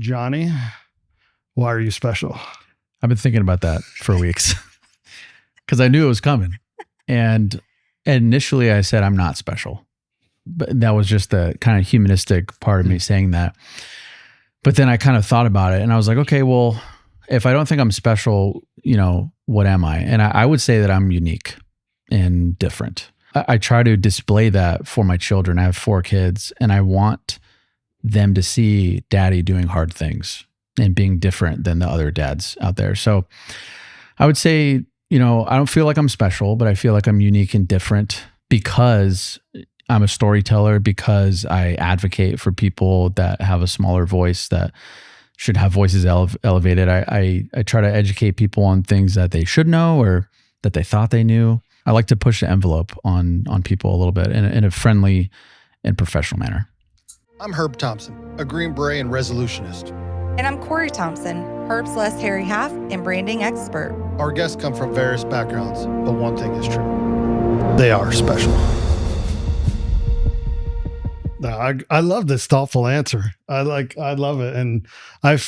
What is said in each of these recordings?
Johnny, why are you special? I've been thinking about that for weeks because I knew it was coming. And initially I said, I'm not special. But that was just the kind of humanistic part of me saying that. But then I kind of thought about it and I was like, okay, well, if I don't think I'm special, what am I? And I would say that I'm unique and different. I try to display that for my children. I have 4 kids and I want them to see daddy doing hard things and being different than the other dads out there. So I would say, I don't feel like I'm special, but I feel like I'm unique and different because I'm a storyteller, because I advocate for people that have a smaller voice, that should have voices elevated. I try to educate people on things that they should know or that they thought they knew. I like to push the envelope on people a little bit in a friendly and professional manner. I'm Herb Thompson, a Green Beret and resolutionist. And I'm Corrie Thompson, Herb's less hairy half and branding expert. Our guests come from various backgrounds, but one thing is true. They are special. No, I love this thoughtful answer. I love it. And I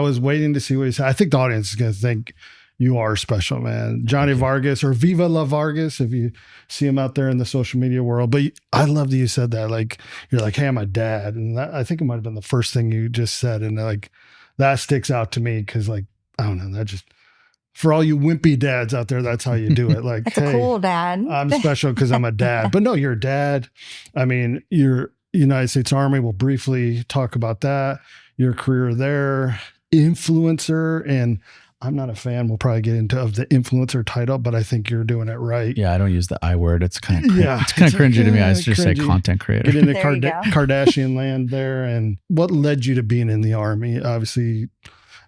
was waiting to see what you said. I think the audience is going to think you are special, man. Johnny Vargas or Viva La Vargas, if you see him out there in the social media world. But I love that you said that. Like, you're like, hey, I'm a dad. And I think it might've been the first thing you just said. And like, that sticks out to me. Cause like, I don't know, that just, for all you wimpy dads out there, that's how you do it. Like, that's hey, a cool dad. I'm special because I'm a dad. But no, you're a dad. I mean, you're United States Army. We'll briefly talk about that. Your career there, influencer, and I'm not a fan. We'll probably get into of the influencer title, but I think you're doing it right. Yeah, I don't use the I word. It's kind of it's kind of cringy to me. I just say content creator. Get into Kardashian land there. And what led you to being in the Army? Obviously,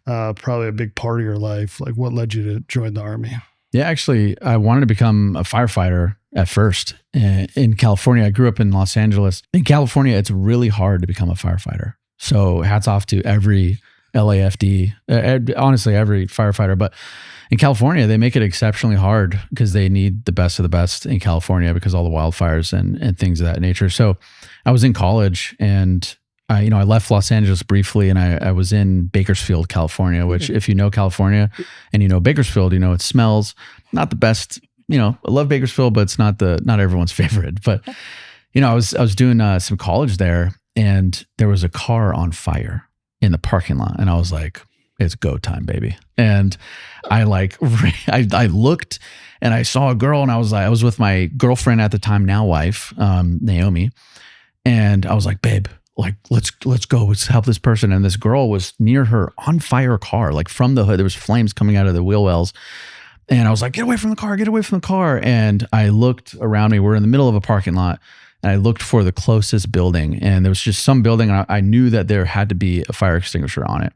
probably a big part of your life. Like, what led you to join the Army? Yeah, actually, I wanted to become a firefighter at first in California. I grew up in Los Angeles. In California, it's really hard to become a firefighter. So hats off to every LAFD, honestly, every firefighter. But in California, they make it exceptionally hard because they need the best of the best in California because all the wildfires and things of that nature. So I was in college and I left Los Angeles briefly and I was in Bakersfield, California, which if you know California and you know Bakersfield, it smells not the best. I love Bakersfield, but it's not everyone's favorite. But, I was doing some college there and there was a car on fire in the parking lot. And I was like, it's go time, baby. And I looked and I saw a girl and I was with my girlfriend at the time, now wife, Naomi. And I was like, babe, like, let's go, let's help this person. And this girl was near her on fire car, like from the hood, there was flames coming out of the wheel wells. And I was like, get away from the car. And I looked around me, we're in the middle of a parking lot. And I looked for the closest building and there was just some building. And I knew that there had to be a fire extinguisher on it.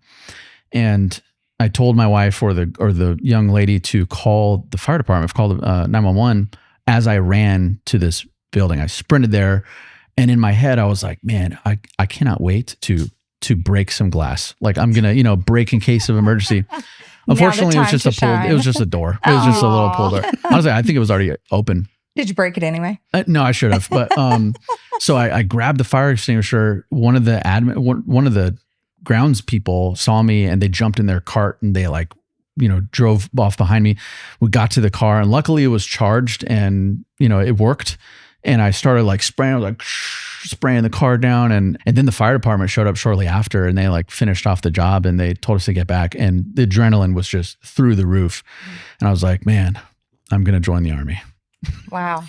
And I told my wife or the young lady to call the fire department, called 911 as I ran to this building. I sprinted there. And in my head, I was like, man, I cannot wait to break some glass. Like I'm going to, break in case of emergency. Unfortunately, it was just it was just a door. It was just a little pull door. Honestly, I think it was already open. Did you break it anyway? No, I should have. But so I grabbed the fire extinguisher. One of the grounds people saw me and they jumped in their cart and they drove off behind me. We got to the car and luckily it was charged and it worked. And I started spraying the car down and then the fire department showed up shortly after and they finished off the job and they told us to get back and the adrenaline was just through the roof. And I was like, man, I'm going to join the Army. Wow.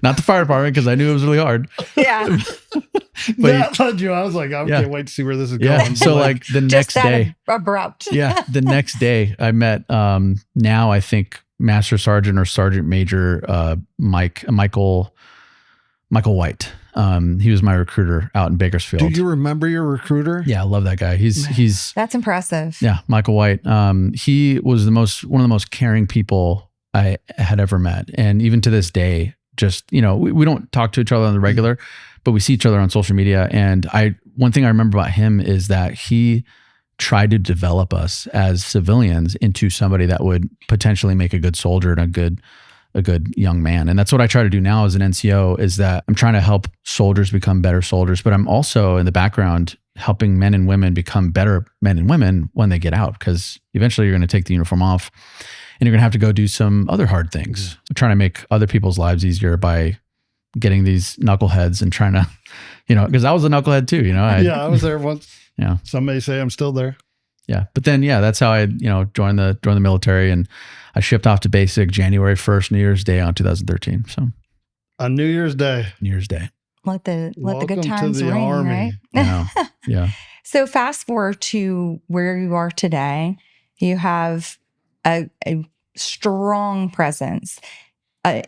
Not the fire department because I knew it was really hard. Yeah. But I was like, I can't wait to see where this is going. So the next day, abrupt. The next day I met now I think Master Sergeant or Sergeant Major Michael White. He was my recruiter out in Bakersfield. Do you remember your recruiter? Yeah, I love that guy. He's that's impressive. Yeah, Michael White. He was one of the most caring people I had ever met. And even to this day, just, we don't talk to each other on the regular, but we see each other on social media. And one thing I remember about him is that he tried to develop us as civilians into somebody that would potentially make a good soldier and a good young man. And that's what I try to do now as an NCO is that I'm trying to help soldiers become better soldiers, but I'm also in the background helping men and women become better men and women when they get out, because eventually you're going to take the uniform off and you're going to have to go do some other hard things, trying to make other people's lives easier by getting these knuckleheads and trying to, because I was a knucklehead too, I was there once. Yeah. Some may say I'm still there. Yeah. But then, that's how I, joined the military, and I shipped off to basic January 1st, New Year's Day on 2013. So on New Year's Day. Let the Welcome good times to the ring, Army. right? Yeah. So fast forward to where you are today. You have a strong presence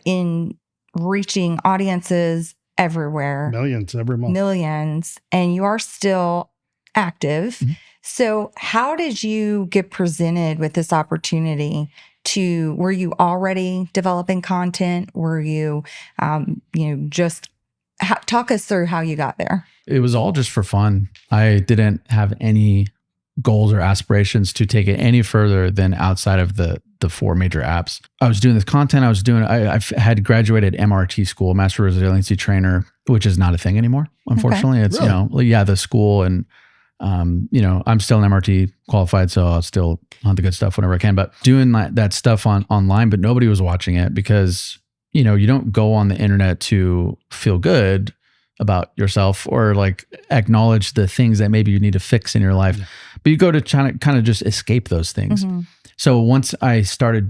in reaching audiences everywhere. Millions every month. Millions. And you are still active. Mm-hmm. So how did you get presented with this opportunity were you already developing content? Were you, talk us through how you got there. It was all just for fun. I didn't have any goals or aspirations to take it any further than outside of the 4 major apps. I was doing this content. I had graduated MRT school, Master Resiliency Trainer, which is not a thing anymore. Unfortunately, it's, Really? the school, and, I'm still an MRT qualified, so I'll still hunt the good stuff whenever I can, but doing that stuff online, but nobody was watching it because, you don't go on the internet to feel good about yourself or like acknowledge the things that maybe you need to fix in your life, but you go to kind of just escape those things. Mm-hmm. So once I started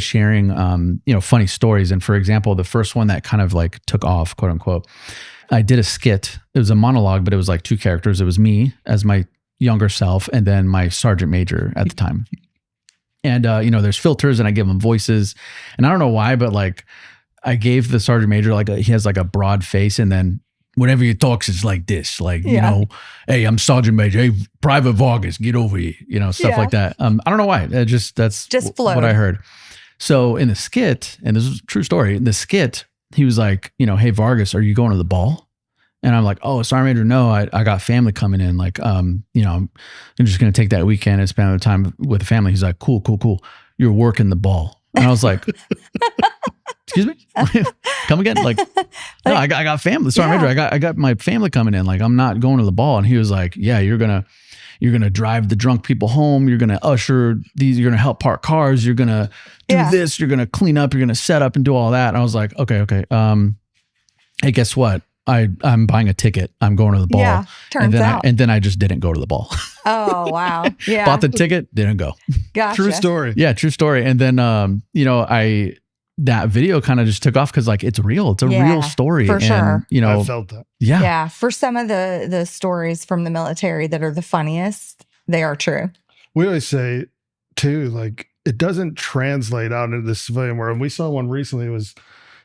sharing, funny stories. And for example, the first one that kind of like took off, quote unquote, I did a skit. It was a monologue, but it was like 2 characters. It was me as my younger self, and then my sergeant major at the time. And, there's filters, and I give them voices, and I don't know why, but like I gave the sergeant major, he has like a broad face, and then whenever he talks, it's like this, hey, I'm Sergeant Major. Hey, Private Vargas, get over here, stuff like that. I don't know why. That's flowed. What I heard. So in the skit, and this is a true story, in the skit, he was like, hey, Vargas, are you going to the ball? And I'm like, oh, Sergeant Major, no, I got family coming in. Like, I'm just going to take that weekend and spend the time with the family. He's like, cool. You're working the ball. And I was like, excuse me? Come again? Like, no, I got family. Sergeant Major, I got my family coming in. Like, I'm not going to the ball. And he was like, yeah, you're going to drive the drunk people home. You're going to usher these, you're going to help park cars. You're going to do this. You're going to clean up. You're going to set up and do all that. And I was like, okay. Hey, guess what? I'm buying a ticket. I'm going to the ball. Yeah, turns out. And then I just didn't go to the ball. Oh, wow. Yeah. Bought the ticket, didn't go. Gotcha. True story. Yeah, true story. And then, that video kind of just took off because like it's real. It's a real story. For sure. I felt that. Yeah. Yeah. For some of the stories from the military that are the funniest, they are true. We always say too, like it doesn't translate out into the civilian world. We saw one recently. It was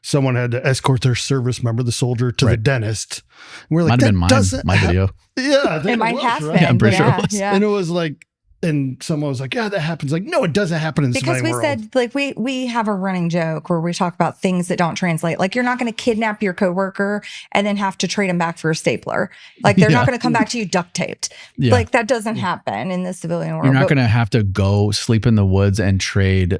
someone had to escort their service member, the soldier, to the dentist. And we're like, might have been my video. Yeah. I think it might have been. Yeah, I'm pretty sure it was. Yeah. And it was like, and someone was like, yeah, that happens. Like, no, it doesn't happen in the because civilian we world. said, like, we have a running joke where we talk about things that don't translate. Like, you're not going to kidnap your coworker and then have to trade him back for a stapler. Like, they're not going to come back to you duct taped. Yeah. Like, that doesn't happen in the civilian world. You're not going to have to go sleep in the woods and trade,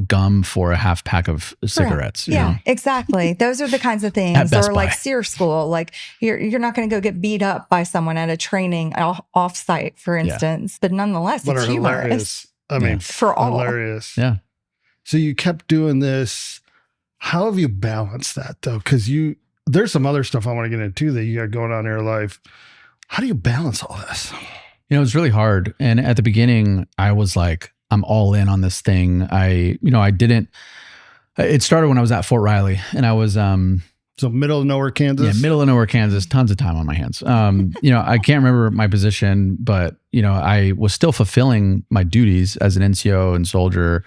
gum for a half pack of cigarettes. You know? Exactly. Those are the kinds of things. Or like SEER school. Like, you're not going to go get beat up by someone at a training off-site, for instance. But nonetheless, it's humorous. I mean, for all. Hilarious. Yeah. So you kept doing this. How have you balanced that though? Because there's some other stuff I want to get into that you got going on in your life. How do you balance all this? It's really hard. And at the beginning, I was like, I'm all in on this thing. It started when I was at Fort Riley, and I was, so middle of nowhere, Kansas? Yeah, middle of nowhere, Kansas. Tons of time on my hands. I can't remember my position, but, I was still fulfilling my duties as an NCO and soldier,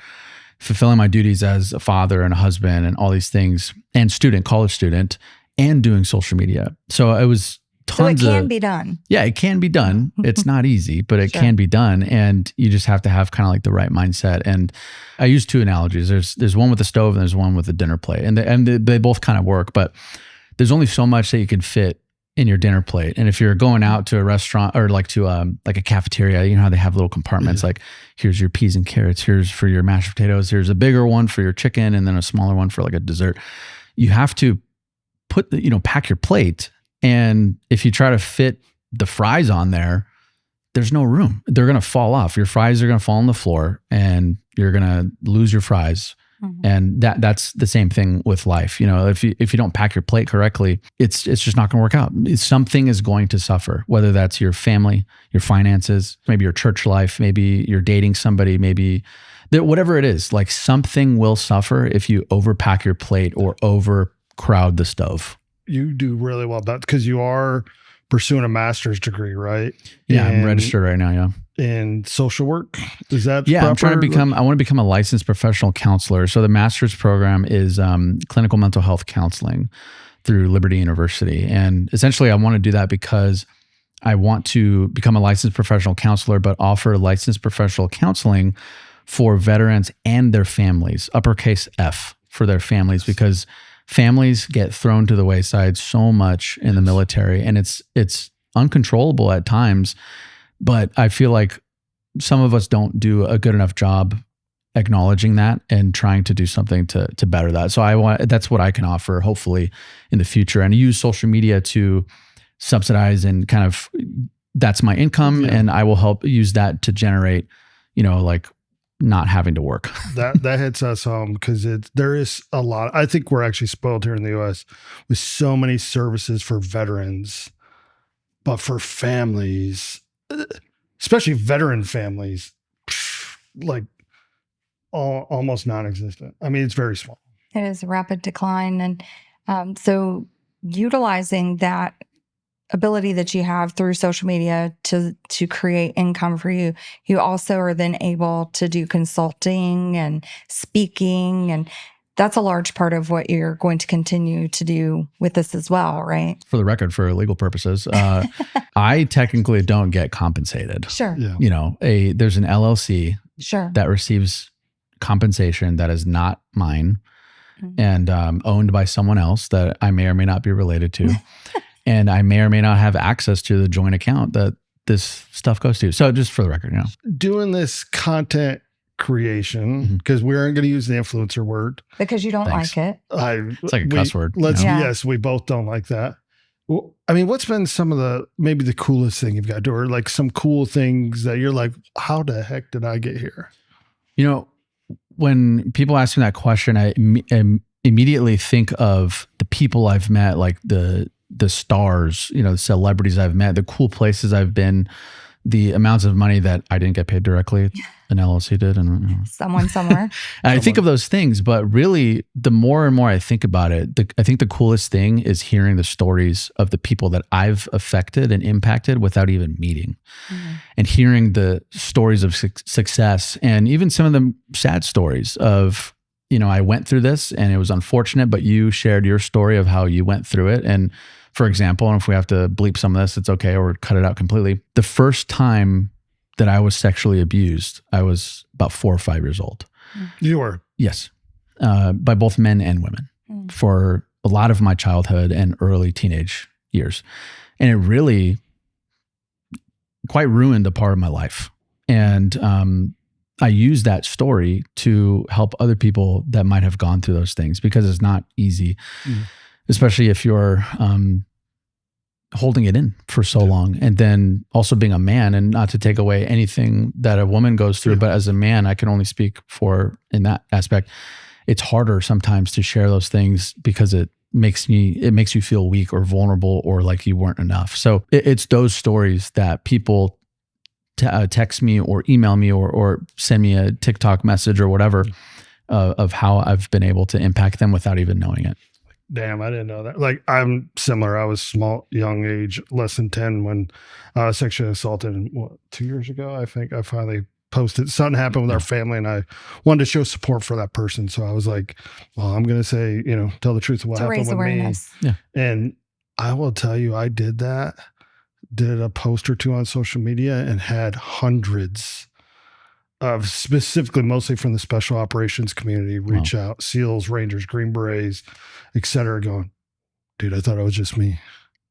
fulfilling my duties as a father and a husband and all these things, and college student, and doing social media. So it was tons So it can be done. Yeah, it can be done. It's not easy, but it can be done. And you just have to have kind of like the right mindset. And I use 2 analogies. There's one with the stove and there's one with the dinner plate. And they both kind of work, but there's only so much that you can fit in your dinner plate. And if you're going out to a restaurant or like to like a cafeteria, you know how they have little compartments, like here's your peas and carrots, here's for your mashed potatoes, here's a bigger one for your chicken, and then a smaller one for like a dessert. You have to pack your plate. And if you try to fit the fries on there, there's no room. They're going to fall off. Your fries are going to fall on the floor and you're going to lose your fries. And that's the same thing with life. You know, if you don't pack your plate correctly, it's just not going to work out. Something is going to suffer, whether that's your family, your finances, maybe your church life, maybe you're dating somebody, maybe whatever it is, like something will suffer if you overpack your plate or overcrowd the stove. You do really well because you are pursuing a master's degree, right? Yeah, I'm registered right now. Yeah. In social work, is that yeah? proper? I'm trying to I want to become a licensed professional counselor. So the master's program is clinical mental health counseling through Liberty University, and essentially I want to do that because I want to become a licensed professional counselor, but offer licensed professional counseling for veterans and their families, uppercase F for their families, because families get thrown to the wayside so much in the military, and it's uncontrollable at times. But I feel like some of us don't do a good enough job acknowledging that and trying to do something to better that. So that's what I can offer, hopefully, in the future, and use social media to subsidize and kind of that's my income, and I will help use that to generate, like not having to work. That hits us home because there is a lot. I think we're actually spoiled here in the U.S. with so many services for veterans, but for families, especially veteran families, like almost non-existent. I mean, it's very small. It is a rapid decline. And so utilizing that ability that you have through social media to create income for you, you also are then able to do consulting and speaking, and that's a large part of what you're going to continue to do with this as well, right? For the record, for legal purposes, I technically don't get compensated. Sure. Yeah. There's an LLC Sure. that receives compensation that is not mine and owned by someone else that I may or may not be related to. And I may or may not have access to the joint account that this stuff goes to. So just for the record, Doing this content creation, because we aren't going to use the influencer word. Because you don't Thanks. like it. It's like a cuss word. Yes, we both don't like that. Well, I mean, what's been some of maybe the coolest thing you've got to, or like some cool things that you're like, how the heck did I get here? When people ask me that question, I immediately think of the people I've met, like the stars, the celebrities I've met, the cool places I've been, the amounts of money that I didn't get paid directly, an LLC did, and Someone somewhere. I think of those things, but really, the more and more I think about it, I think the coolest thing is hearing the stories of the people that I've affected and impacted without even meeting, and hearing the stories of success, and even some of the sad stories of, I went through this and it was unfortunate, but you shared your story of how you went through it. And for example, and if we have to bleep some of this, it's okay, or cut it out completely. The first time that I was sexually abused, I was about 4 or 5 years old. You were? Yes. By both men and women for a lot of my childhood and early teenage years. And it really quite ruined a part of my life. And I use that story to help other people that might have gone through those things, because it's not easy, especially if you're holding it in for so long. And then also being a man, and not to take away anything that a woman goes through, but as a man, I can only speak for in that aspect. It's harder sometimes to share those things because it makes you feel weak or vulnerable or like you weren't enough. So it's those stories that people text me or email me or send me a TikTok message or whatever of how I've been able to impact them without even knowing it. Damn, I didn't know that. Like, I'm similar. I was small, young age, less than 10 when I was sexually assaulted. 2 years ago, I think I finally posted. Something happened with our family, and I wanted to show support for that person. So I was like, well, I'm going to say, tell the truth of what happened with me. Yeah. And I will tell you, I did that. Did a post or two on social media and had hundreds of, specifically mostly from the special operations community, reach out, SEALs, Rangers, Green Berets, et cetera, going, dude, I thought it was just me.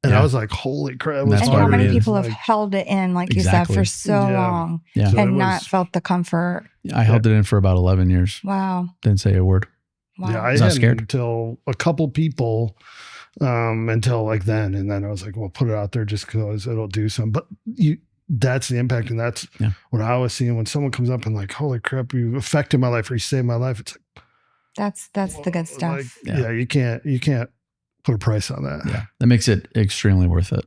And I was like, holy crap. That's and why how many really people have held it in, like you said, for so long and not felt the comfort. I held it in for about 11 years. Wow. Didn't say a word. Wow. Yeah, I was hadn't scared until a couple people until like then. And then I was like, well, put it out there just because it'll do something. But that's the impact. And that's what I was seeing when someone comes up and like, holy crap, you affected my life or you saved my life. It's like, that's the good stuff. Like, you can't put a price on that. Yeah. That makes it extremely worth it.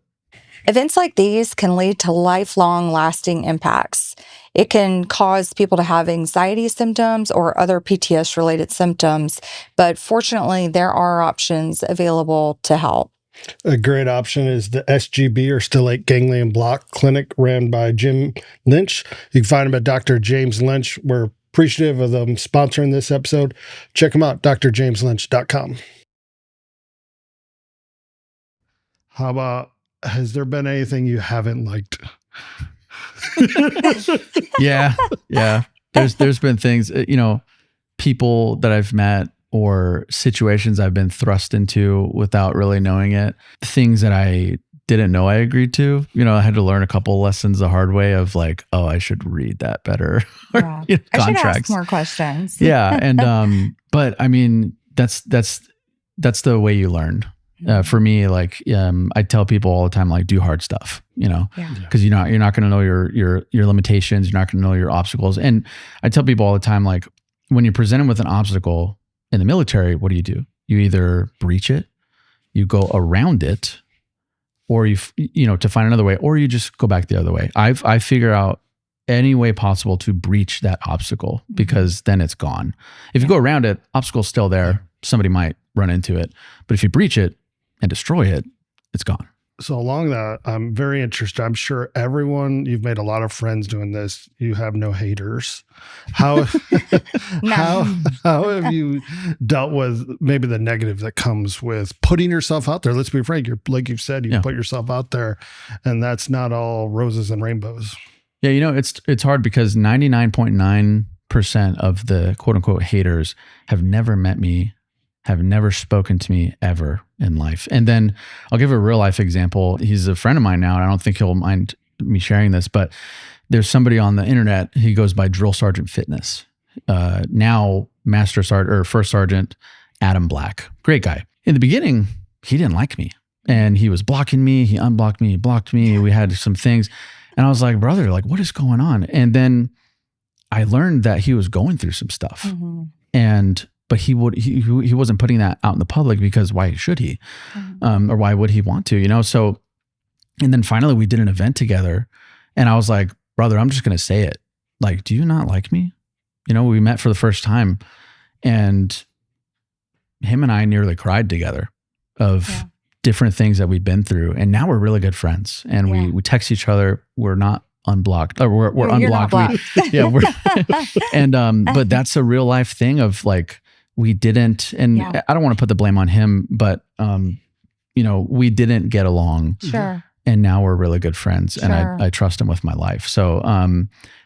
Events like these can lead to lifelong lasting impacts. It can cause people to have anxiety symptoms or other PTS related symptoms, but fortunately there are options available to help. A great option is the SGB, or Stellate Ganglion Block Clinic, ran by Jim Lynch. You can find him at Dr. James Lynch. We're appreciative of them sponsoring this episode. Check them out, drjameslynch.com. How about, has there been anything you haven't liked? Yeah. There's been things, people that I've met or situations I've been thrust into without really knowing it. Things that I didn't know I agreed to. I had to learn a couple lessons the hard way of like, oh, I should read that better. Yeah. I should ask more questions. Yeah. And, but I mean, that's the way you learn. For me, like, I tell people all the time, like, do hard stuff, because you're not going to know your limitations. You're not going to know your obstacles. And I tell people all the time, like, when you're presented with an obstacle in the military, what do? You either breach it, you go around it, or to find another way, or you just go back the other way. I figure out any way possible to breach that obstacle, because then it's gone. If you go around it, obstacle's still there. Somebody might run into it, but if you breach it and destroy it, it's gone. So along that, I'm very interested. I'm sure you've made a lot of friends doing this. You have no haters. How have you dealt with maybe the negative that comes with putting yourself out there? Let's be frank. Like you've said, you put yourself out there, and that's not all roses and rainbows. Yeah. It's hard because 99.9% of the quote unquote haters have never met me, have never spoken to me ever in life. And then I'll give a real life example. He's a friend of mine now, and I don't think he'll mind me sharing this, but there's somebody on the internet. He goes by Drill Sergeant Fitness. Now Master Sergeant or First Sergeant Adam Black. Great guy. In the beginning, he didn't like me, and he was blocking me. He unblocked me. He blocked me. We had some things, and I was like, brother, like, what is going on? And then I learned that he was going through some stuff, but he wasn't putting that out in the public, because why should he? Or why would he want to, So, and then finally we did an event together, and I was like, brother, I'm just going to say it. Like, do you not like me? We met for the first time, and him and I nearly cried together of different things that we've been through. And now we're really good friends, and we text each other. We're not unblocked, or we're unblocked. But that's a real life thing of like, we didn't, and I don't want to put the blame on him, but, we didn't get along. Sure. And now we're really good friends, and I trust him with my life. So,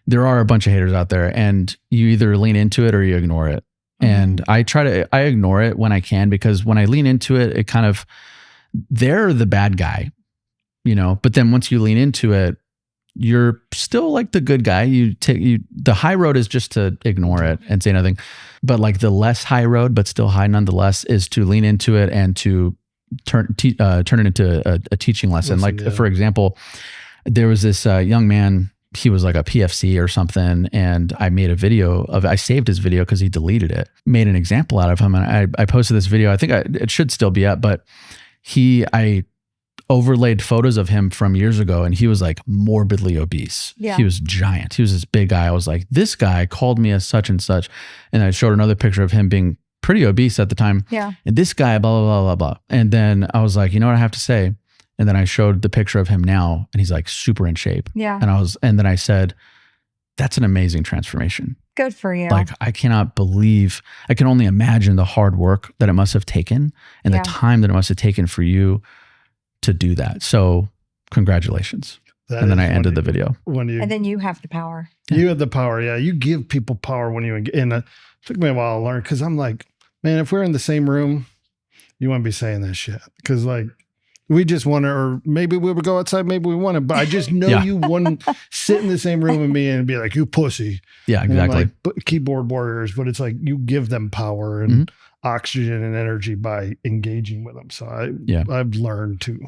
there are a bunch of haters out there, and you either lean into it or you ignore it. And I ignore it when I can, because when I lean into it, it kind of, they're the bad guy, but then once you lean into it, you're still like the good guy. The high road is just to ignore it and say nothing. But like the less high road, but still high nonetheless, is to lean into it and to turn it into a teaching lesson. For example, there was this young man. He was like a PFC or something, and I made a video I saved his video because he deleted it. Made an example out of him, and I posted this video. I think it should still be up, but I overlaid photos of him from years ago, and he was like morbidly obese. Yeah. He was giant. He was this big guy. I was like, this guy called me as such and such. And I showed another picture of him being pretty obese at the time. Yeah. And this guy, blah, blah, blah, blah, blah. And then I was like, you know what I have to say? And then I showed the picture of him now, and he's like super in shape. Yeah. And then I said, that's an amazing transformation. Good for you. Like, I can only imagine the hard work that it must have taken, and the time that it must have taken for you to do that. So congratulations. And then I ended the video. And then you have the power. You have the power. Yeah. You give people power when you, and it took me a while to learn, because I'm like, man, if we're in the same room, you wouldn't be saying that shit. Because like, we just want to, or maybe we would go outside, maybe we want to, but I just know you wouldn't sit in the same room with me and be like, you pussy. Yeah, exactly. Like, keyboard warriors, but it's like, you give them power. And oxygen and energy by engaging with them. So I've learned to.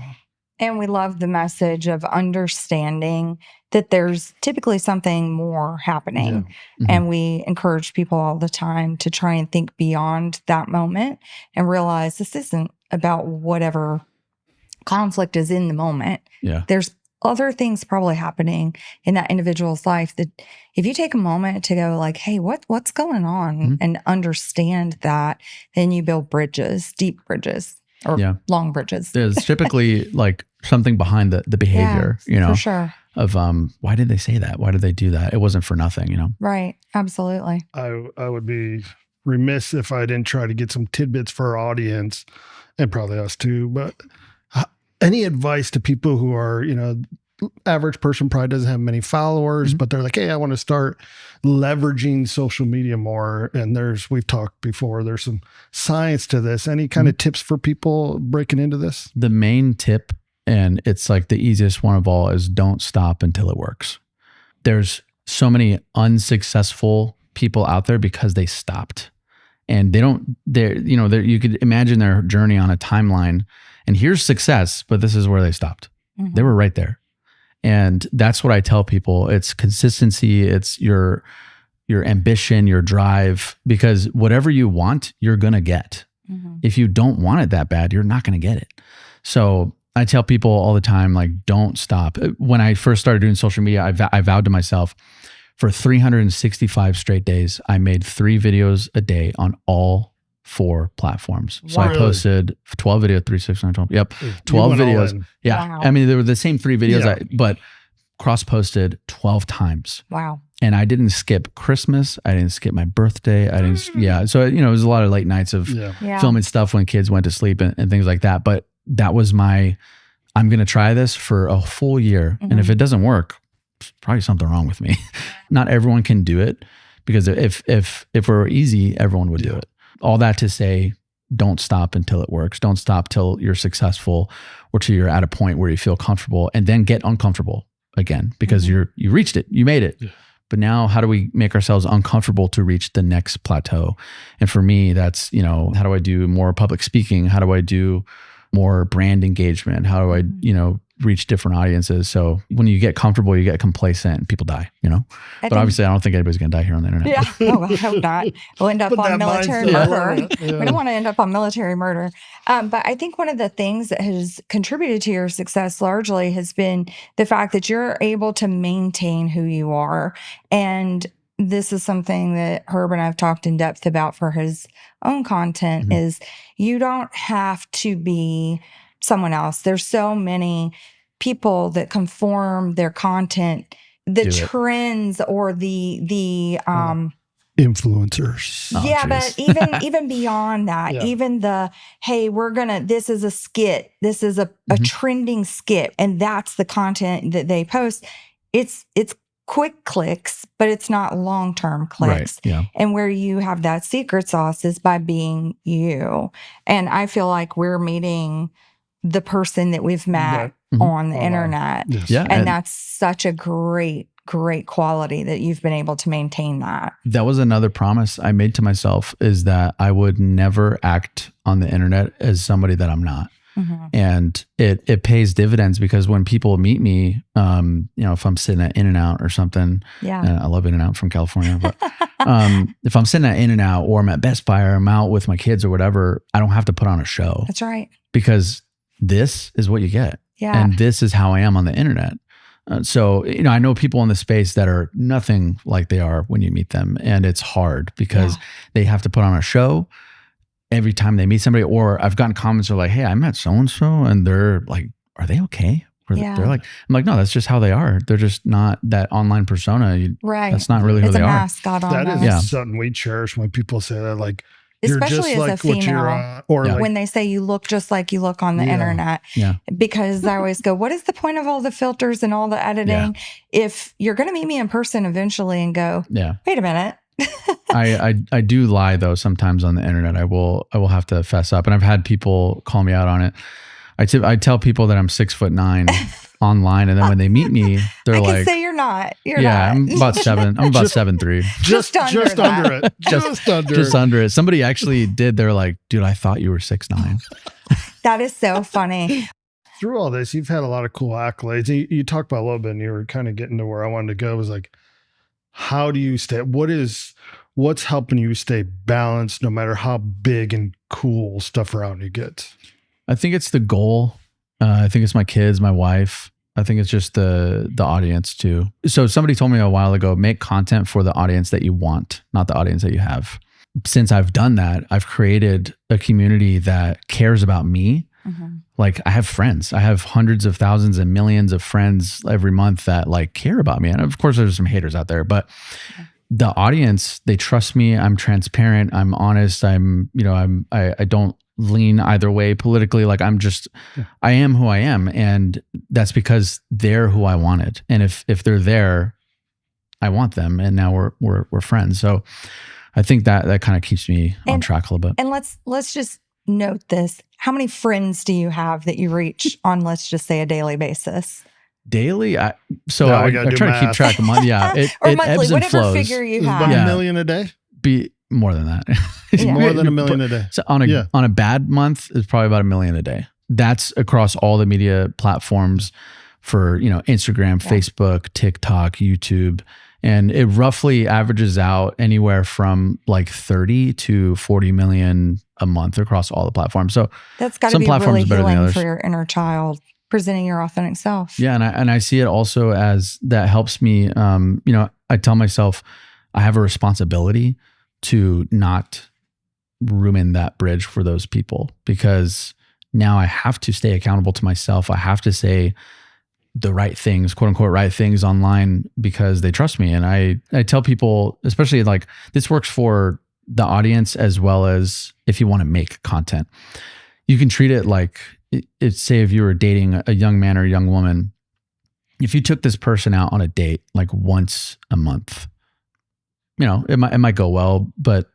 And we love the message of understanding that there's typically something more happening. Yeah. Mm-hmm. And we encourage people all the time to try and think beyond that moment and realize this isn't about whatever conflict is in the moment. Yeah. There's other things probably happening in that individual's life that if you take a moment to go like, hey, what's going on and understand that, then you build bridges, deep bridges or long bridges. There's typically like something behind the behavior, for sure. Of why did they say that? Why did they do that? It wasn't for nothing, Right. Absolutely. I would be remiss if I didn't try to get some tidbits for our audience and probably us too. But any advice to people who are, average person probably doesn't have many followers, but they're like, hey, I want to start leveraging social media more. And we've talked before, there's some science to this. Any kind of tips for people breaking into this? The main tip, and it's like the easiest one of all, is don't stop until it works. There's so many unsuccessful people out there because they stopped. And you could imagine their journey on a timeline. And here's success, but this is where they stopped. Mm-hmm. They were right there. And that's what I tell people. It's consistency. It's your ambition, your drive, because whatever you want, you're going to get. Mm-hmm. If you don't want it that bad, you're not going to get it. So I tell people all the time, like, don't stop. When I first started doing social media, I vowed to myself for 365 straight days, I made 3 videos a day on all 4 platforms. So I posted 12 videos, 3, 6, 9, 12. Yep. 12 videos. Yeah. Wow. I mean, they were the same 3 videos, but cross-posted 12 times. Wow. And I didn't skip Christmas. I didn't skip my birthday. So, it was a lot of late nights of filming stuff when kids went to sleep and things like that. But that was I'm going to try this for a full year. Mm-hmm. And if it doesn't work, there's probably something wrong with me. Not everyone can do it, because if it were easy, everyone would do it. All that to say, don't stop until it works. Don't stop till you're successful or till you're at a point where you feel comfortable, and then get uncomfortable again, because you reached it, you made it. Yeah. But now how do we make ourselves uncomfortable to reach the next plateau? And for me, that's, how do I do more public speaking? How do I do more brand engagement? How do I, reach different audiences? So when you get comfortable, you get complacent and people die, But obviously I don't think anybody's going to die here on the internet. Yeah. Oh, I hope not. We'll end up on military murder. Yeah. We don't want to end up on military murder. But I think one of the things that has contributed to your success largely has been the fact that you're able to maintain who you are. And this is something that Herb and I've talked in depth about for his own content, is you don't have to be someone else. There's so many people that conform their content, the trends or the influencers. But even beyond that, even the, hey, this is a skit. This is a trending skit. And that's the content that they post. It's quick clicks, but it's not long-term clicks. Right, yeah. And where you have that secret sauce is by being you. And I feel like we're meeting the person that we've met on the internet. Yes. Yeah. And that's such a great quality that you've been able to maintain that. That was another promise I made to myself, is that I would never act on the internet as somebody that I'm not. Mm-hmm. And it pays dividends, because when people meet me, if I'm sitting at In-N-Out or something, and I love In-N-Out from California, but if I'm sitting at In-N-Out or I'm at Best Buy or I'm out with my kids or whatever, I don't have to put on a show. That's right. Because this is what you get. Yeah. And this is how I am on the internet. So, I know people in the space that are nothing like they are when you meet them. And it's hard because they have to put on a show every time they meet somebody. Or I've gotten comments that are like, hey, I met so-and-so, and they're like, are they okay? They're like, I'm like, no, that's just how they are. They're just not that online persona. Right. That's not really who they are. Mascot on that is something we cherish when people say that, like, especially you're as just a like female, like, when they say you look just like you look on the internet. Yeah. Because I always go, what is the point of all the filters and all the editing? If you're going to meet me in person eventually and go, wait a minute. I do lie though sometimes on the internet. I will have to fess up, and I've had people call me out on it. I tell people that I'm 6'9" online, and then when they meet me, they're like, say you're not. You're Yeah, not. I'm about 7. I'm about 7'3". Just under it. Just under Just it. under it. Somebody actually did. They're like, dude, I thought you were 6'9". That is so funny. Through all this, you've had a lot of cool accolades. You talked about a little bit, and you were kind of getting to where I wanted to go. Was like, how do you stay? What's helping you stay balanced, no matter how big and cool stuff around you gets? I think it's the goal. I think it's my kids, my wife. I think it's just the audience too. So somebody told me a while ago, make content for the audience that you want, not the audience that you have. Since I've done that, I've created a community that cares about me. Mm-hmm. Like I have friends. I have hundreds of thousands and millions of friends every month that like care about me. And of course there's some haters out there, but the audience, they trust me. I'm transparent. I'm honest. I don't lean either way politically. Like I am who I am. And that's because they're who I wanted. And if they're there, I want them. And now we're friends. So I think that kind of keeps me on track a little bit. And let's just note this. How many friends do you have that you reach on, let's just say, a daily basis? Daily? I Now try to keep track of money. Yeah. Or it monthly, ebbs and whatever flows. figure you About have. $1 million a day? Be more than that. Yeah. More than $1 million a day. So on a bad month, it's probably about $1 million a day. That's across all the media platforms for, Instagram, Facebook, TikTok, YouTube. And it roughly averages out anywhere from like 30 to 40 million a month across all the platforms. So that's got to some be platforms really are better than healing others. for your inner child, presenting your authentic self. Yeah. And I see it also as that helps me. I tell myself I have a responsibility to not ruin that bridge for those people, because now I have to stay accountable to myself. I have to say the right things, quote unquote, right things online because they trust me. And I tell people, especially like this works for the audience as well as if you want to make content. You can treat it like it's, say if you were dating a young man or a young woman, if you took this person out on a date like once a month, it might go well, but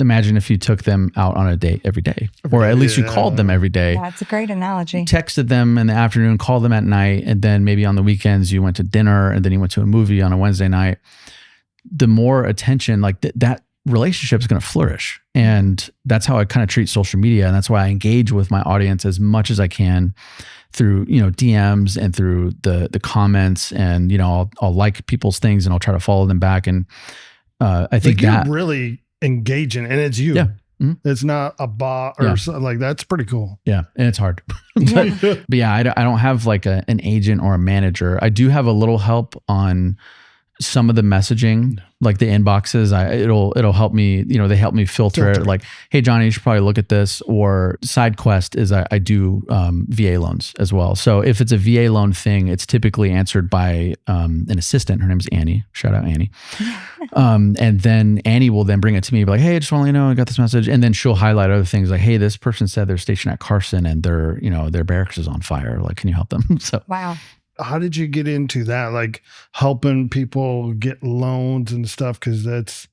imagine if you took them out on a date every day, or at least you called them every day. That's a great analogy. Texted them in the afternoon, called them at night, and then maybe on the weekends you went to dinner and then you went to a movie on a Wednesday night. The more attention, like that relationship is going to flourish. And that's how I kind of treat social media. And that's why I engage with my audience as much as I can through, DMs and through the comments, and, I'll like people's things and I'll try to follow them back. And I think you're that really engaging, and it's you. Yeah. Mm-hmm. It's not a bot or something like that. That's pretty cool. Yeah. And it's hard, but yeah, I don't have like an agent or a manager. I do have a little help on some of the messaging, like the inboxes. It'll help me, they help me filter it, like, hey, Johnny, you should probably look at this. Or side quest is I do VA loans as well. So if it's a VA loan thing, it's typically answered by an assistant. Her name is Annie. Shout out Annie. And then Annie will then bring it to me, be like, hey, I just want to let you know I got this message. And then she'll highlight other things like, hey, this person said they're stationed at Carson and their barracks is on fire. Like, can you help them? So wow. How did you get into that? Like helping people get loans and stuff? Cause it's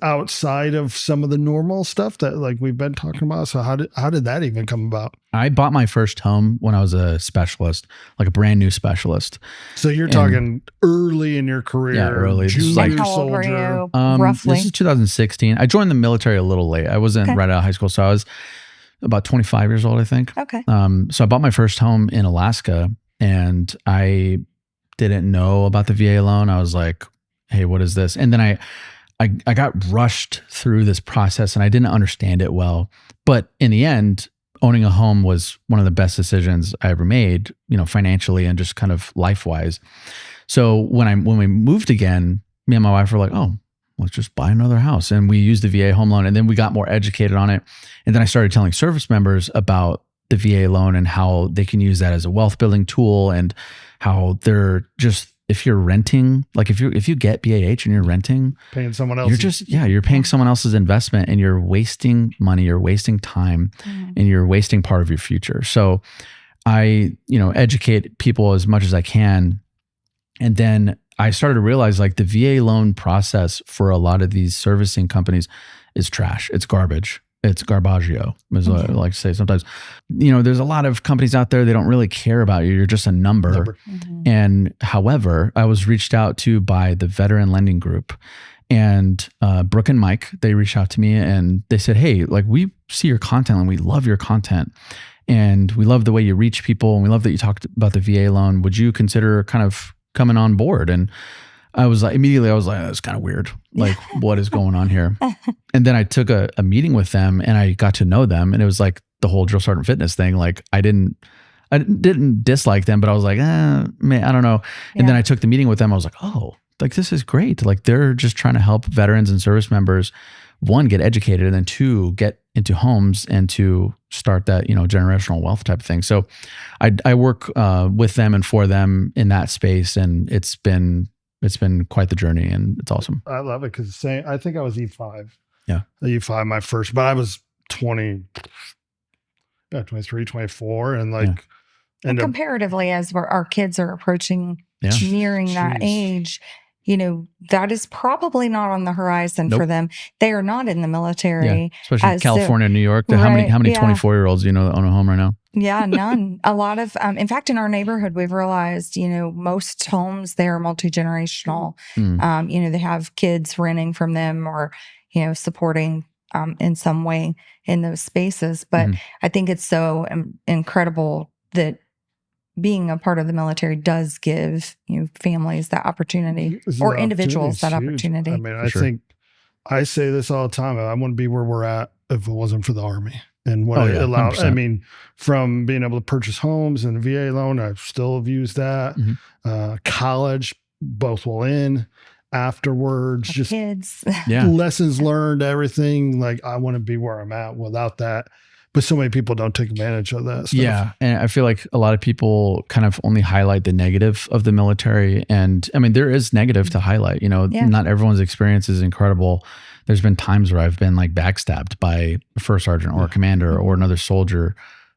outside of some of the normal stuff that like we've been talking about. So how did that even come about? I bought my first home when I was a specialist, like a brand new specialist. So you're talking early in your career. Yeah, early. Junior And how old were soldier. you, roughly? This is 2016. I joined the military a little late. I wasn't right out of high school. So I was about 25 years old, I think. Okay. So I bought my first home in Alaska. And I didn't know about the VA loan. I was like, hey, what is this? And then I got rushed through this process and I didn't understand it well. But in the end, owning a home was one of the best decisions I ever made, financially and just kind of life-wise. So when we moved again, me and my wife were like, oh, let's just buy another house. And we used the VA home loan, and then we got more educated on it. And then I started telling service members about the VA loan and how they can use that as a wealth building tool, and how they're just, if you're renting, like if you get BAH and you're renting, paying someone else, you're paying someone else's investment, and you're wasting money, you're wasting time, and you're wasting part of your future. So I, educate people as much as I can. And then I started to realize like the VA loan process for a lot of these servicing companies is trash. It's garbage. It's Garbaggio, is what I like to say sometimes. There's a lot of companies out there, they don't really care about you. You're just a number. And however, I was reached out to by the Veteran Lending Group, and Brooke and Mike, they reached out to me and they said, hey, like, we see your content and we love your content. And we love the way you reach people. And we love that you talked about the VA loan. Would you consider kind of coming on board? And I was like, immediately, that's kind of weird. Like, what is going on here? And then I took a meeting with them and I got to know them. And it was like the whole Drill Sergeant Fitness thing. Like, I didn't dislike them, but I was like, man, I don't know. And then I took the meeting with them. I was like, oh, like, this is great. Like, they're just trying to help veterans and service members, one, get educated, and then two, get into homes and to start that, generational wealth type of thing. So I work with them and for them in that space. And it's been quite the journey, and it's awesome. I love it because I think I was E5. Yeah. E5, my first, but I was 23, 24. And like, and comparatively, as our kids are approaching, nearing that age, that is probably not on the horizon for them. They are not in the military. Especially in California, New York. How many 24-year-olds that own a home right now? Yeah, none. A lot of, in fact, in our neighborhood, we've realized, most homes, they're multi-generational. They have kids renting from them or, supporting in some way in those spaces. But I think it's so incredible that being a part of the military does give families that opportunity, or individuals that opportunity. I mean, I think I say this all the time. I wouldn't be where we're at if it wasn't for the Army and what it allowed. 100%. I mean, from being able to purchase homes and the VA loan, I still have used that. College, both will in afterwards, just kids, lessons learned, everything. Like, I want to be where I'm at without that. But so many people don't take advantage of that stuff. Yeah. And I feel like a lot of people kind of only highlight the negative of the military. And I mean, there is negative to highlight, not everyone's experience is incredible. There's been times where I've been like backstabbed by a first sergeant or a commander or another soldier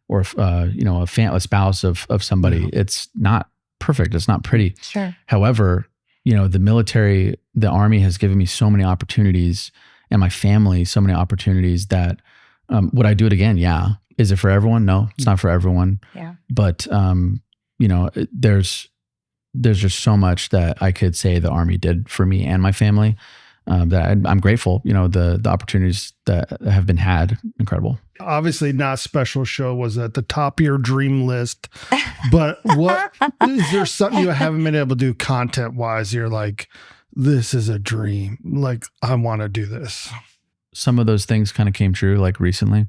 or, a spouse of somebody. It's not perfect. It's not pretty. Sure. However, the military, the Army has given me so many opportunities, and my family so many opportunities that, would I do it again? Yeah. Is it for everyone? No, it's not for everyone. Yeah. But, there's just so much that I could say the Army did for me and my family, that I'm grateful, the opportunities that have been had. Incredible. Obviously not special show was at the top of your dream list, but what is there something you haven't been able to do content wise? You're like, this is a dream. Like, I want to do this. Some of those things kind of came true like recently.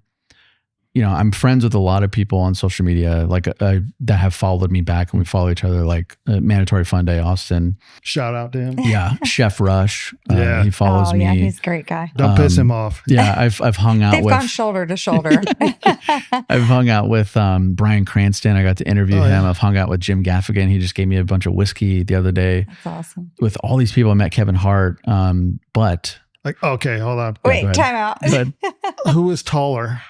I'm friends with a lot of people on social media, like that have followed me back, and we follow each other, like Mandatory Fun Day, Austin. Shout out to him. Yeah. Chef Rush. He follows me. Yeah, he's a great guy. Don't piss him off. Yeah. I've hung out They've gone shoulder to shoulder. I've hung out with Bryan Cranston. I got to interview him. I've hung out with Jim Gaffigan. He just gave me a bunch of whiskey the other day. That's awesome. With all these people, I met Kevin Hart. But like, okay, hold on. Wait, time out. Who is taller?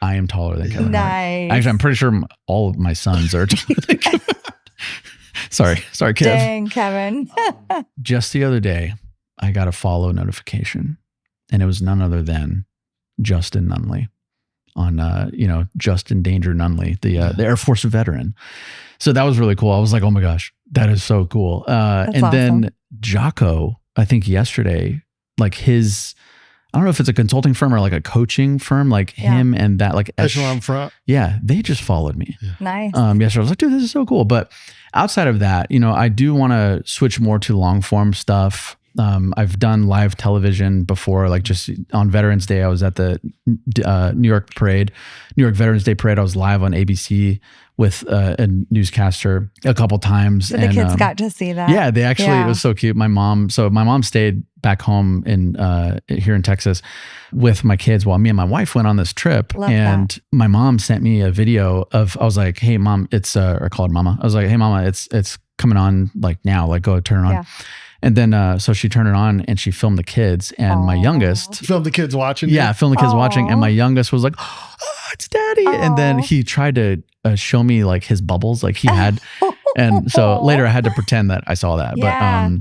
I am taller than Kevin Nice. Hart. Actually, I'm pretty sure all of my sons are taller than Kevin. Sorry, Kev. Dang, Kevin. Just the other day, I got a follow notification, and it was none other than Justin Nunley on, Justin Danger Nunley, the Air Force veteran. So that was really cool. I was like, oh my gosh, that is so cool. And awesome. Then Jocko, I think yesterday, like I don't know if it's a consulting firm or like a coaching firm, like him and that, like Echelon Front. Yeah, they just followed me. Yeah. Nice. Yesterday I was like, dude, this is so cool. But outside of that, I do want to switch more to long form stuff. I've done live television before, like just on Veterans Day. I was at the New York Veterans Day Parade. I was live on ABC with a newscaster a couple times. So the kids got to see that. Yeah, they actually, it was so cute. My mom stayed back home here in Texas with my kids while me and my wife went on this trip. Love and that. My mom sent me a video I was like, hey mom, or I called her mama. I was like, hey mama, it's coming on like now, like go turn it on. Yeah. And then, so she turned it on and she filmed the kids, and my youngest filmed the kids watching. Yeah. Filmed the kids watching. And my youngest was like, oh, it's daddy. And then he tried to show me like his bubbles, like he had. And so later I had to pretend that I saw that, but,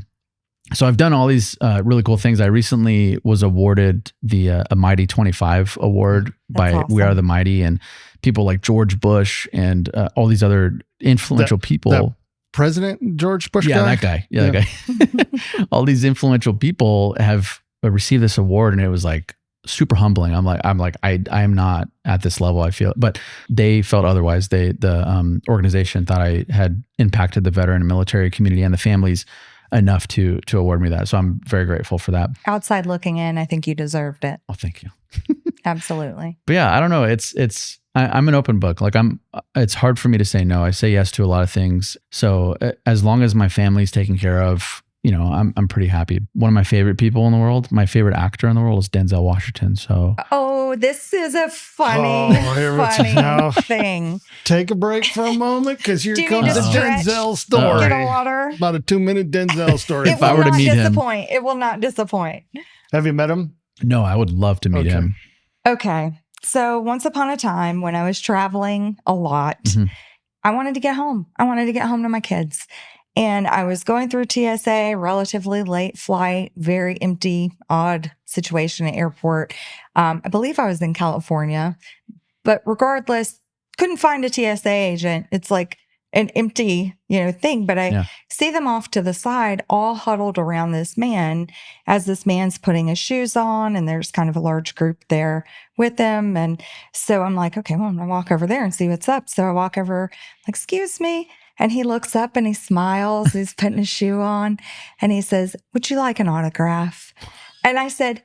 So I've done all these really cool things. I recently was awarded the a Mighty 25 award by That's We Are awesome. the Mighty, and people like George Bush and all these other influential people. that President George Bush Yeah, guy? that guy. Yeah, that guy. All these influential people have received this award, and it was like super humbling. I'm like, I am not at this level. I feel, but they felt otherwise. The organization thought I had impacted the veteran and military community and the families enough to award me that. So I'm very grateful for that. Outside looking in, I think you deserved it. Oh, thank you. Absolutely. But yeah, I don't know. I'm an open book. Like it's hard for me to say no. I say yes to a lot of things. So as long as my family's taken care of, I'm pretty happy. One of my favorite people in the world, my favorite actor in the world is Denzel Washington. So Oh, this is a funny, here we funny go. thing. Take a break for a moment because here Do you comes need the to stretch? Denzel Get story. a water. About a 2-minute Denzel story. It I will were to not meet him- disappoint. It will not disappoint. Have you met him? no, I would love to meet Okay. him. Okay. So once upon a time when I was traveling a lot, Mhm. I wanted to get home. I wanted to get home to my kids. And I was going through TSA, relatively late flight, very empty, odd situation at airport. I believe I was in California, but regardless, couldn't find a TSA agent. It's like an empty, thing. But I see them off to the side, all huddled around this man as this man's putting his shoes on, and there's kind of a large group there with him. And so I'm like, okay, well, I'm gonna walk over there and see what's up. So I walk over, like, excuse me. And he looks up and he smiles. He's putting his shoe on and he says, would you like an autograph? And I said,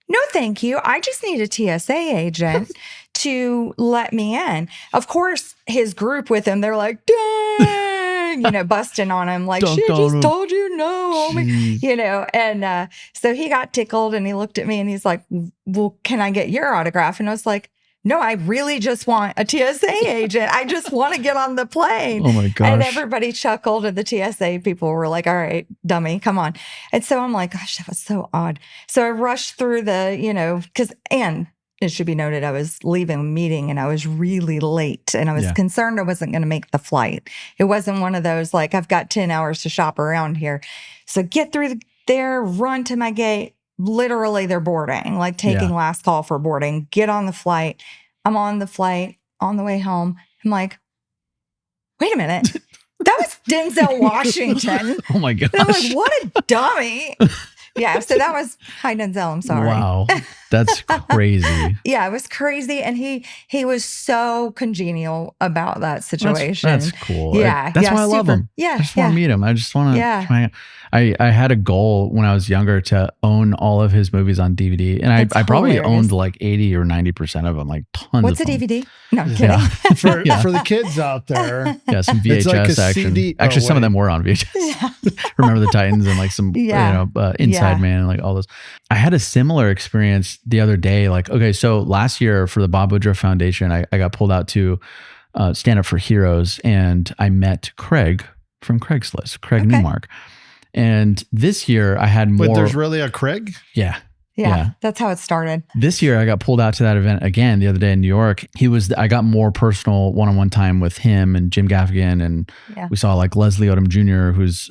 no, thank you. I just need a TSA agent to let me in. Of course, his group with him, they're like, dang, busting on him like, she just told you no, homie. And so he got tickled and he looked at me and he's like, well, can I get your autograph? And I was like, no, I really just want a TSA agent. I just want to get on the plane. Oh my gosh. And everybody chuckled, and the TSA people were like, all right, dummy, come on. And so I'm like, gosh, that was so odd. So I rushed through and it should be noted, I was leaving a meeting and I was really late and I was concerned I wasn't going to make the flight. It wasn't one of those, like, I've got 10 hours to shop around here. So get through there, run to my gate. Literally, they're boarding, like taking last call for boarding. Get on the flight. I'm on the flight on the way home. I'm like, wait a minute. That was Denzel Washington. Oh my gosh. And I'm like, what a dummy. Yeah. So that was, hi, Denzel. I'm sorry. Wow. That's crazy. Yeah, it was crazy. And he was so congenial about that situation. That's cool. Yeah. That's why I love him. Yeah. I just want to meet him. I just want to try. I had a goal when I was younger to own all of his movies on DVD. And I probably owned like 80 or 90% of them, like tons What's of a them. DVD? No, I'm kidding. For the kids out there. Yeah, some It's VHS like a action. CD. Actually, Oh, some of wait. them were on VHS. Remember the Titans and like some, Inside Man and like all those. I had a similar experience the other day. Like, okay, so last year for the Bob Woodruff Foundation, I got pulled out to Stand Up for Heroes, and I met Craig from Craigslist, Craig Newmark. And this year I had more. Wait, there's really a Craig? Yeah. Yeah, that's how it started. This year I got pulled out to that event again the other day in New York. I got more personal one-on-one time with him and Jim Gaffigan, and we saw like Leslie Odom Jr., who's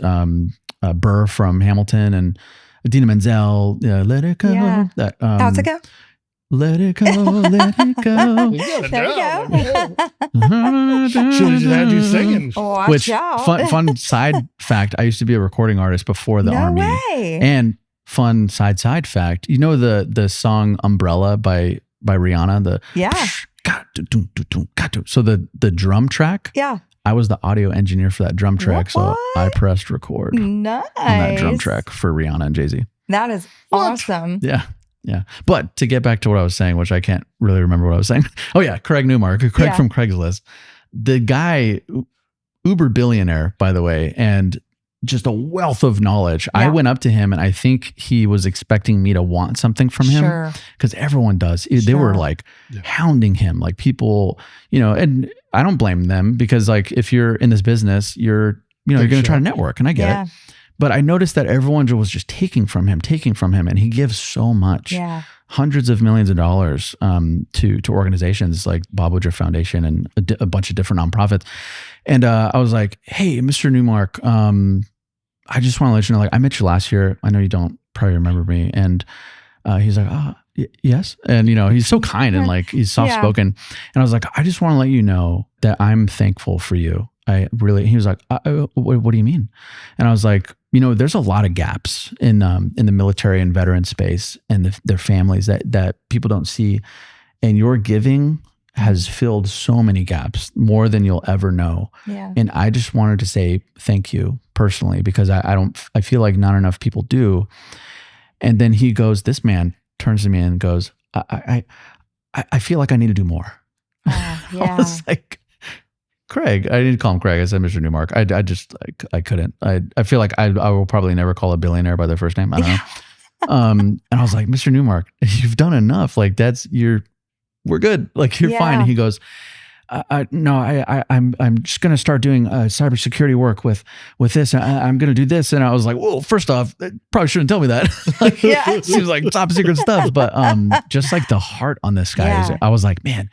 Burr from Hamilton, and Idina Menzel, Let It Go. Yeah. How's it go? Let it go, let it go. You got it There down. you go. Should have just had you singing. Watch Which out. fun side fact, I used to be a recording artist before the no Army. way. And fun side fact, you know the song Umbrella by Rihanna, so the drum track, I was the audio engineer for that drum track. So I pressed record Nice. on that drum track for Rihanna and Jay-Z. That is awesome. Yeah. But to get back to what I was saying, which I can't really remember what I was saying. Oh yeah, Craig Newmark, Craig from Craigslist. The guy, uber billionaire, by the way, and just a wealth of knowledge. Yeah. I went up to him and I think he was expecting me to want something from him, because everyone does. They were like hounding him, like people, and I don't blame them, because like if you're in this business, you're going to try to network, and I get it. But I noticed that everyone was just taking from him, and he gives so much, hundreds of millions of dollars to organizations like Bob Woodruff Foundation and a bunch of different nonprofits. And I was like, hey, Mr. Newmark, I just want to let you know, like, I met you last year. I know you don't probably remember me. And he's like, yes. And, he's so kind and like, he's soft-spoken. And I was like, I just want to let you know that I'm thankful for you. He was like, what do you mean? And I was like, there's a lot of gaps in the military and veteran space and their families that people don't see. And your giving has filled so many gaps, more than you'll ever know. Yeah. And I just wanted to say thank you personally, because I feel like not enough people do. And then this man turns to me and goes, I feel like I need to do more. Yeah. I was like, Craig, I need to call him Craig. I said, Mr. Newmark. I just, I couldn't. I feel like I will probably never call a billionaire by their first name. I don't know. And I was like, Mr. Newmark, you've done enough. Like we're good. Like you're fine. And he goes, no, I'm just going to start doing cybersecurity work with this. I'm going to do this. And I was like, well, first off, probably shouldn't tell me that. It seems like top secret stuff, but just like the heart on this guy, I was like, man,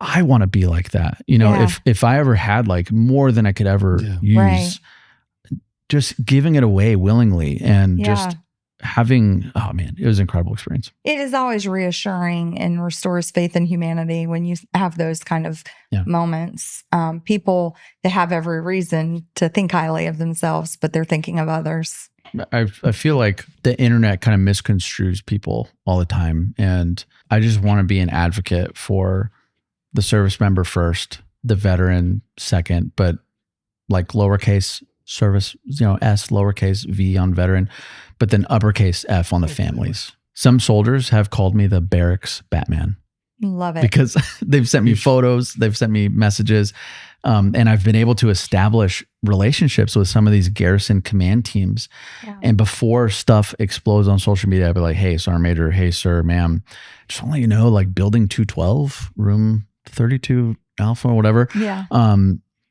I want to be like that. If I ever had like more than I could ever use, just giving it away willingly and just having, oh man, it was an incredible experience. It is always reassuring and restores faith in humanity when you have those kind of moments. People that have every reason to think highly of themselves, but they're thinking of others. I feel like the internet kind of misconstrues people all the time. And I just want to be an advocate for the service member first, the veteran second, but like lowercase service, S, lowercase V on veteran, but then uppercase F on the families. Some soldiers have called me the Barracks Batman. Love it. Because they've sent me photos, they've sent me messages, and I've been able to establish relationships with some of these garrison command teams. Yeah. And before stuff explodes on social media, I'd be like, hey, Sergeant Major, hey, sir, ma'am, just want to let you know, like building 212, room 32 Alpha, whatever. Yeah.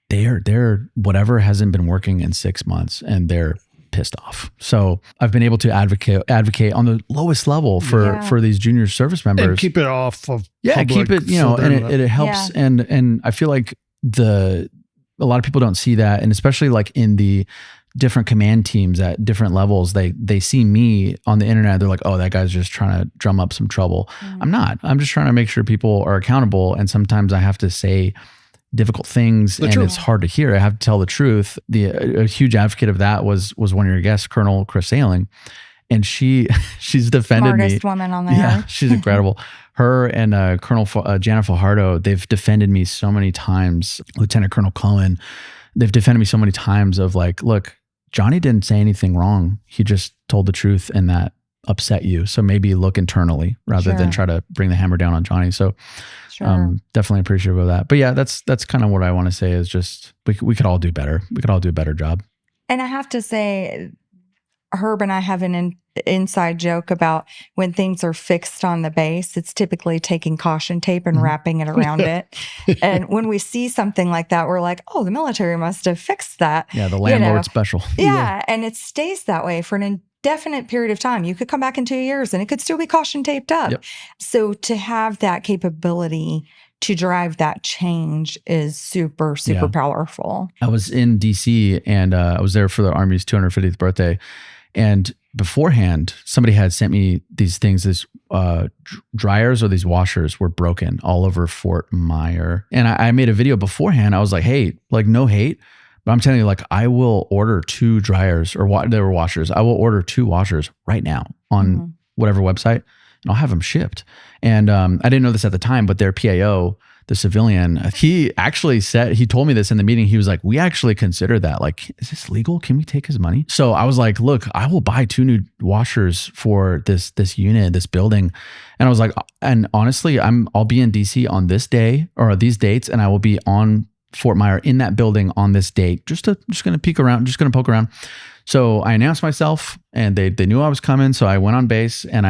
They're whatever hasn't been working in 6 months, and they're pissed off. So I've been able to advocate on the lowest level for these junior service members. And keep it off of keep it, and it helps. Yeah. And I feel like a lot of people don't see that. And especially like in the different command teams at different levels, they see me on the internet. They're like, oh, that guy's just trying to drum up some trouble. I'm not. I'm just trying to make sure people are accountable. And sometimes I have to say difficult things and it's hard to hear. I have to tell the truth. A huge advocate of that was one of your guests, Colonel Chris Sailing. And she's defended Smartest me. woman on there. Yeah, she's incredible. Her and Colonel Janet Fajardo, they've defended me so many times. Lieutenant Colonel Cohen, they've defended me so many times of like, look, Johnny didn't say anything wrong. He just told the truth, and that upset you. So maybe look internally rather than try to bring the hammer down on Johnny. So definitely appreciative of that. But yeah, that's kind of what I want to say is just we could all do better. We could all do a better job. And I have to say, Herb and I have an inside joke about when things are fixed on the base, it's typically taking caution tape and wrapping it around it. And when we see something like that, we're like, oh, the military must have fixed that. Yeah, the landlord special. Yeah, and it stays that way for an indefinite period of time. You could come back in 2 years and it could still be caution taped up. Yep. So to have that capability to drive that change is super, super powerful. I was in DC and I was there for the Army's 250th birthday. And beforehand, somebody had sent me these things, this dryers or these washers were broken all over Fort Myer. And I made a video beforehand. I was like, hey, like no hate, but I'm telling you, like I will order 2 dryers or they were washers. I will order 2 washers right now on whatever website and I'll have them shipped. And I didn't know this at the time, but their PAO, the civilian, he actually said, he told me this in the meeting. He was like, we actually consider that. Like, is this legal? Can we take his money? So I was like, look, I will buy 2 new washers for this unit, this building. And I was like, and honestly, I'll be in DC on this day or these dates, and I will be on Fort Myer in that building on this date. Just going to peek around, just going to poke around. So I announced myself, and they knew I was coming. So I went on base, and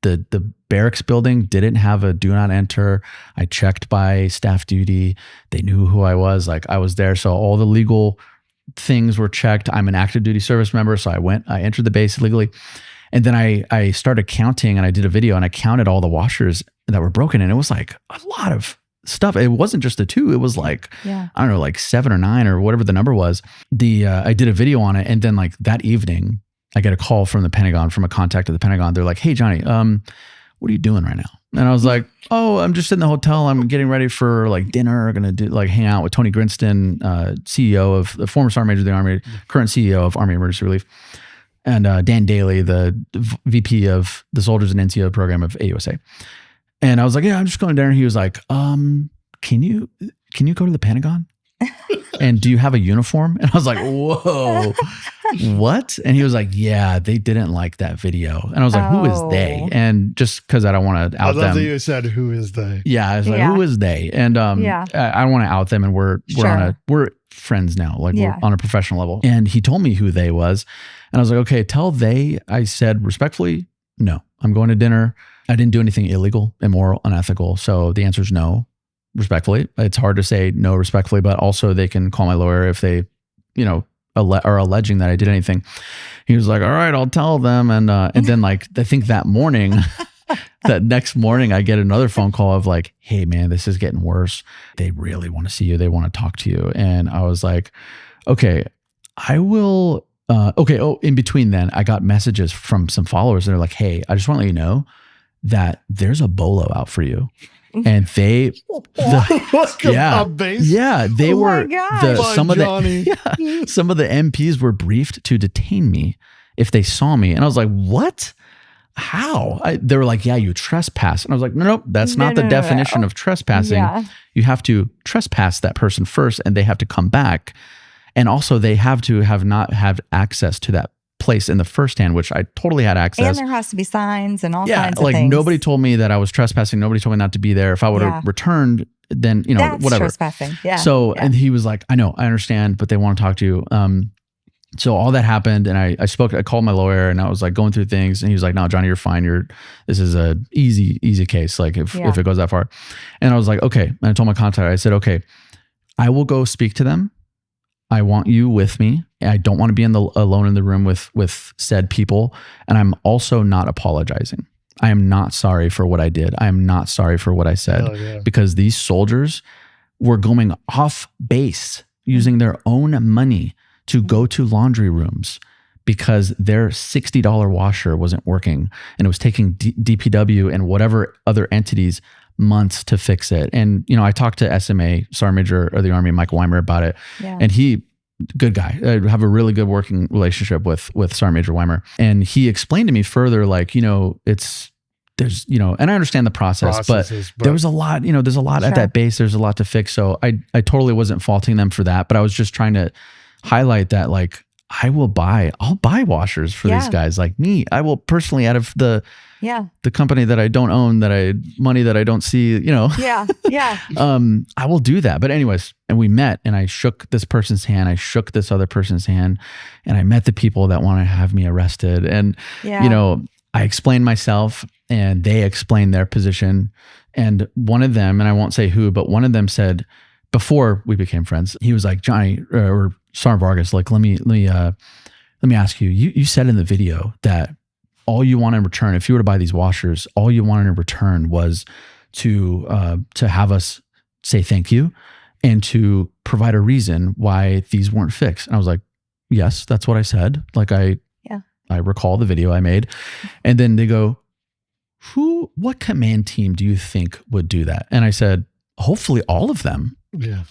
the barracks building didn't have a do not enter. I checked by staff duty. They knew who I was. Like I was there. So all the legal things were checked. I'm an active duty service member. So I entered the base legally. And then I started counting, and I did a video and I counted all the washers that were broken. And it was like a lot of stuff. It wasn't just the 2. It was like, Yeah. I don't know, like 7 or 9 or whatever the number was. I did a video on it. And then like that evening, I get a call from the Pentagon, from a contact at the Pentagon. They're like, hey, Johnny, what are you doing right now? And I was like, oh, I'm just in the hotel. I'm getting ready for like dinner. I'm going to hang out with Tony Grinston, CEO of the former Sergeant Major of the Army, current CEO of Army Emergency Relief. And Dan Daly, the VP of the Soldiers and NCO program of AUSA. And I was like, yeah, I'm just going to dinner. He was like, can you go to the Pentagon? And do you have a uniform? And I was like, whoa, what? And he was like, yeah, they didn't like that video. And I was like, who is they? And just because I don't want to out them. I love that you said, who is they? Yeah, I was like, who is they? And I don't want to out them. And we're friends now, like we're on a professional level. And he told me who they was. And I was like, okay, tell they. I said respectfully, no, I'm going to dinner. I didn't do anything illegal, immoral, unethical. So the answer is no, respectfully. It's hard to say no respectfully, but also they can call my lawyer if they, are alleging that I did anything. He was like, all right, I'll tell them. And then like, I think that morning, that next morning, I get another phone call of like, hey man, this is getting worse. They really want to see you. They want to talk to you. And I was like, okay, I will. In between then, I got messages from some followers. And they're like, hey, I just want to let you know that there's a bolo out for you. And they, they were some of the MPs were briefed to detain me if they saw me. And I was like, what? How? They were like, yeah, you trespass. And I was like, nope, that's not the definition of trespassing. Yeah. You have to trespass that person first and they have to come back. And also they have to have not have access to that place in the first hand, which I totally had access. And there has to be signs and all kinds of things. Like nobody told me that I was trespassing. Nobody told me not to be there. If I would have returned, then, that's whatever. Trespassing. Yeah. So, and he was like, I know, I understand, but they want to talk to you. So all that happened and I called my lawyer and I was like going through things and he was like, no, Johnny, you're fine. This is a easy case. Like if it goes that far. And I was like, okay. And I told my contact, I said, okay, I will go speak to them. I want you with me. I don't want to be alone in the room with said people. And I'm also not apologizing. I am not sorry for what I did. I am not sorry for what I said because these soldiers were going off base using their own money to go to laundry rooms because their $60 washer wasn't working and it was taking DPW and whatever other entities months to fix it. And, I talked to SMA, Sergeant Major of the Army, Mike Weimer about it. Yeah. And he, good guy, I have a really good working relationship with Sergeant Major Weimer. And he explained to me further, like, there's, and I understand the process, but there was a lot, there's a lot at that base. There's a lot to fix. So I totally wasn't faulting them for that, but I was just trying to highlight that, like, I'll buy washers for these guys. Like me, I will personally, out of the company that I don't own, money that I don't see, I will do that. But anyways, and we met and I shook this person's hand. I shook this other person's hand and I met the people that want to have me arrested. And, I explained myself and they explained their position. And one of them, and I won't say who, but one of them said, before we became friends, he was like, Johnny or Sergeant Vargas, like, let me ask you, you said in the video that all you want in return, if you were to buy these washers, all you wanted in return was to have us say thank you and to provide a reason why these weren't fixed. And I was like, yes, that's what I said. Like I recall the video I made. And then they go, what command team do you think would do that? And I said, hopefully all of them. Yeah.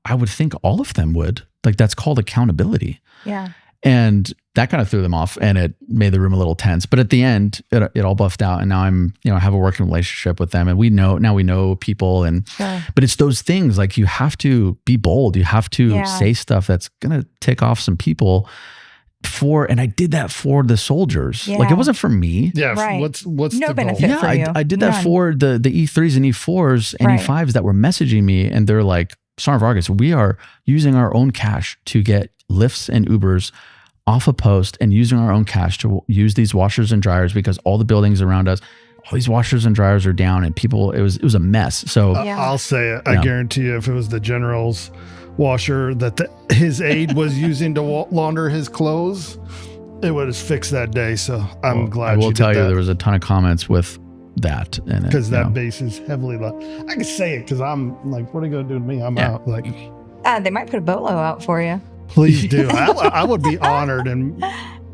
I would think all of them would. Like that's called accountability. Yeah. And that kind of threw them off and it made the room a little tense. But at the end, it all buffed out. And now I'm, I have a working relationship with them and we know people. And, but it's those things like you have to be bold. You have to say stuff that's going to tick off some people and I did that for the soldiers. Like it wasn't for me. Yeah. Right. What's no the benefit goal? for you. I did that for the E3s and E4s and E5s that were messaging me. And they're like, Sergeant Vargas, we are using our own cash to get Lyfts and Ubers off a post and using our own cash to use these washers and dryers because all the buildings around us, all these washers and dryers are down and people, it was a mess. So I'll say it. I guarantee you if it was the general's washer that his aide was using to launder his clothes, it would have fixed that day. So I'm glad. I will tell you, there was a ton of comments with that. And because that base is heavily I can say it because I'm like, what are you going to do to me? I'm out. Like, They might put a bolo out for you. please do. I would be honored. And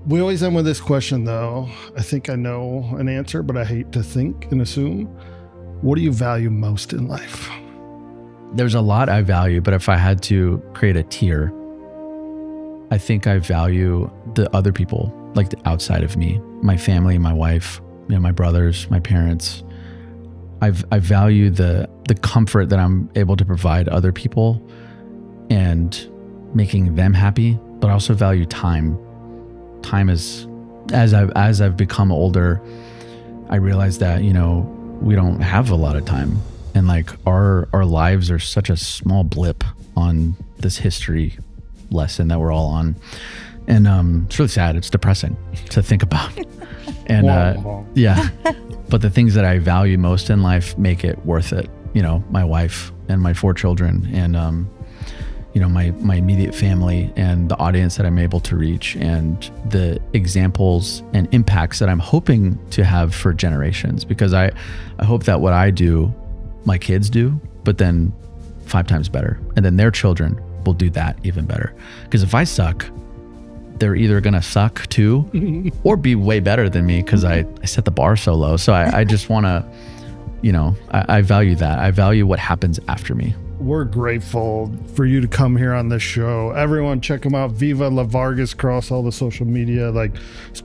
we always end with this question, though. I think I know an answer, but I hate to think and assume. What do you value most in life? There's a lot I value, but if I had to create a tier, I think I value the other people, like the outside of me, my family, my wife, my brothers, my parents. I value the comfort that I'm able to provide other people and making them happy, but I also value time. Time is, as I've become older, I realize that, we don't have a lot of time. And like our lives are such a small blip on this history lesson that we're all on. And it's really sad. It's depressing to think about. And yeah, but the things that I value most in life make it worth it. My wife and my 4 children and, my immediate family and the audience that I'm able to reach and the examples and impacts that I'm hoping to have for generations, because I hope that what I do, my kids do, but then 5 times better. And then their children will do that even better. Because if I suck, they're either going to suck too or be way better than me because I set the bar so low. So I just want to, I value that. I value what happens after me. We're grateful for you to come here on this show. Everyone check them out. Viva La Vargas across all the social media. Like,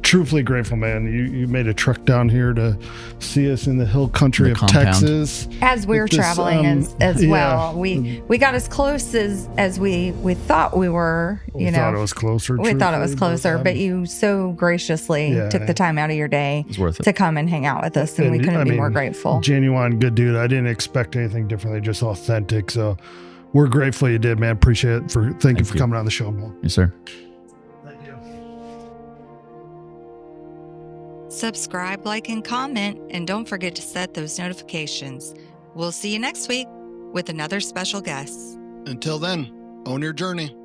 truthfully grateful, man. You made a trek down here to see us in the hill country of compound. Texas. As we're traveling as well. We got as close as we thought we were, We thought it was closer. We thought it was closer, but you so graciously took the time out of your day to come and hang out with us, and we couldn't be more grateful. Genuine good dude. I didn't expect anything differently, just authentic. So we're grateful you did, man. Appreciate it. Thank you for coming on the show, man. Yes, sir. Thank you. Subscribe, like, and comment, and don't forget to set those notifications. We'll see you next week with another special guest. Until then, own your journey.